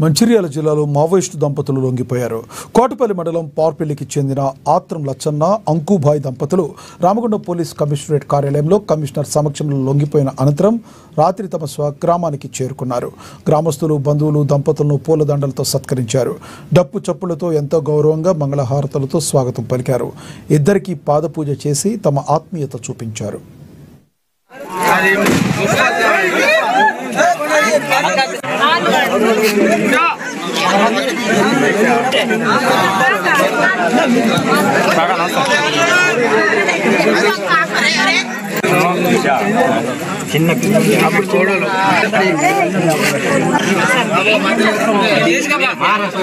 మంచిర్యాల జిల్లాలో మావోయిస్టు దంపతులు లొంగిపోయారు. కోటపల్లి మండలం పార్పల్లికి చెందిన ఆత్రం లచ్చన్న, అంకుభాయ్ దంపతులు రామగుండం పోలీస్ కమిషనరేట్ కార్యాలయంలో కమిషనర్ సమక్షంలో లొంగిపోయిన అనంతరం రాత్రి తమ స్వగ్రామానికి చేరుకున్నారు. గ్రామస్తులు, బంధువులు దంపతులను పూలదండలతో సత్కరించారు. డప్పు చప్పులతో ఎంతో గౌరవంగా మంగళహారతులతో స్వాగతం పలికారు. ఇద్దరికీ పాదపూజ చేసి తమ ఆత్మీయత చూపించారు. చిన్న పిల్లప్పుడు చూడాలి మహారాష్ట్ర